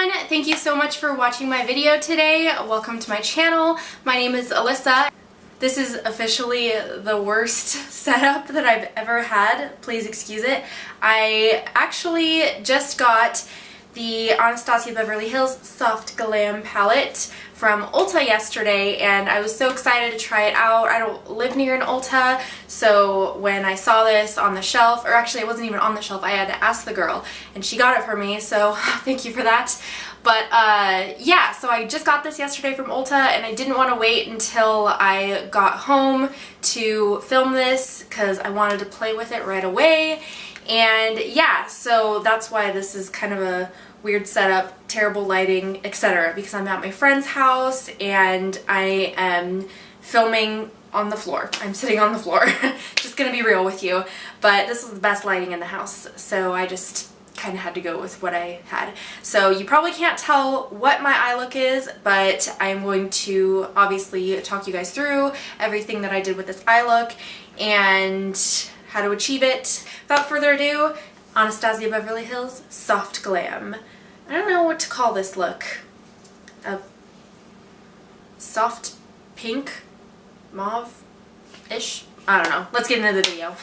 everyone, thank you so much for watching my video today. Welcome to my channel. My name is Alyssa. This is officially the worst setup that I've ever had. Please excuse it. I actually just got the Anastasia Beverly Hills Soft Glam palette from Ulta yesterday, and I was so excited to try it out. I don't live near an Ulta, so when I saw this on the shelf, or actually it wasn't even on the shelf, I had to ask the girl and she got it for me, so thank you for that. But yeah, so I just got this yesterday from Ulta, and I didn't want to wait until I got home to film this because I wanted to play with it right away. And yeah, so that's why this is kind of a weird setup, terrible lighting, etc. because I'm at my friend's house and I am filming on the floor. I'm sitting on the floor. Just gonna be real with you. But this was the best lighting in the house, so I just kind of had to go with what I had. So you probably can't tell what my eye look is, but I'm going to obviously talk you guys through everything that I did with this eye look and how to achieve it. Without further ado, Anastasia Beverly Hills Soft Glam. I don't know what to call this look. A soft pink, mauve-ish? I don't know. Let's get into the video.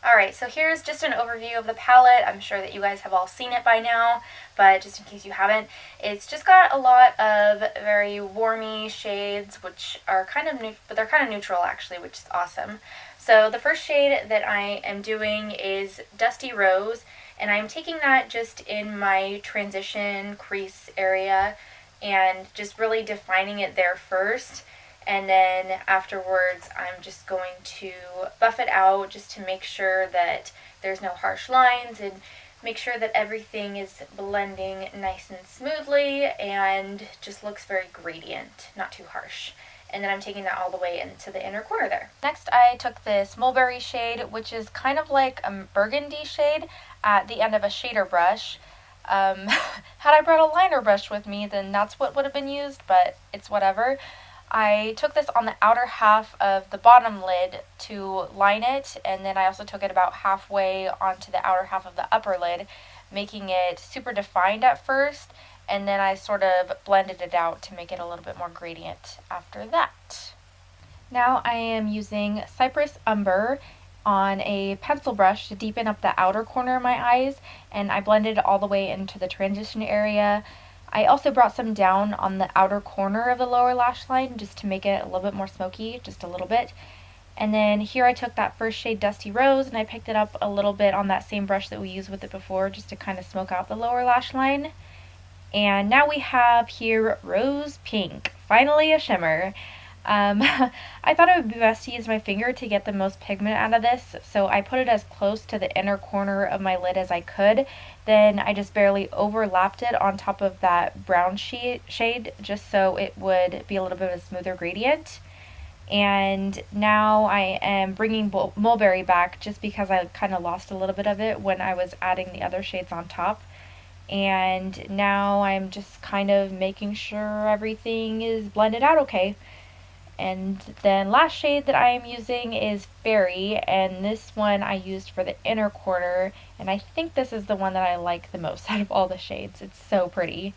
Alright, so here's just an overview of the palette. I'm sure that you guys have all seen it by now, but just in case you haven't, it's just got a lot of very warmy shades, which are kind of new, but they're kind of neutral actually, which is awesome. So the first shade that I am doing is Dusty Rose, and I'm taking that just in my transition crease area and just really defining it there first. And then afterwards I'm just going to buff it out just to make sure that there's no harsh lines and make sure that everything is blending nice and smoothly and just looks very gradient, not too harsh. And then I'm taking that all the way into the inner corner there. Next I took this Mulberry shade, which is kind of like a burgundy shade at the end of a shader brush. Had I brought a liner brush with me, then that's what would have been used, but it's whatever. I took this on the outer half of the bottom lid to line it, and then I also took it about halfway onto the outer half of the upper lid, making it super defined at first, and then I sort of blended it out to make it a little bit more gradient after that. Now I am using Cypress Umber on a pencil brush to deepen up the outer corner of my eyes, and I blended it all the way into the transition area. I also brought some down on the outer corner of the lower lash line just to make it a little bit more smoky, just a little bit. And then here I took that first shade Dusty Rose and I picked it up a little bit on that same brush that we used with it before just to kind of smoke out the lower lash line. And now we have here Rose Pink, finally a shimmer. I thought it would be best to use my finger to get the most pigment out of this, so I put it as close to the inner corner of my lid as I could. Then I just barely overlapped it on top of that brown shade just so it would be a little bit of a smoother gradient. And now I am bringing Mulberry back just because I kind of lost a little bit of it when I was adding the other shades on top. And now I'm just kind of making sure everything is blended out okay. And then last shade that I am using is Fairy, and this one I used for the inner corner, and I think this is the one that I like the most out of all the shades. It's so pretty.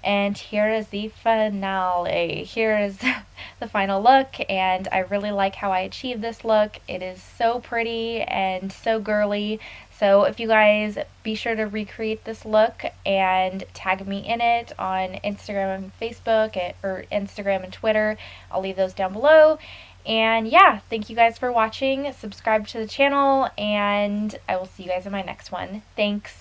And here is the finale. Here is the final look, and I really like how I achieved this look. It is so pretty and so girly. So if you guys be sure to recreate this look and tag me in it on Instagram and Facebook, or Instagram and Twitter. I'll leave those down below. And yeah, thank you guys for watching. Subscribe to the channel, and I will see you guys in my next one. Thanks.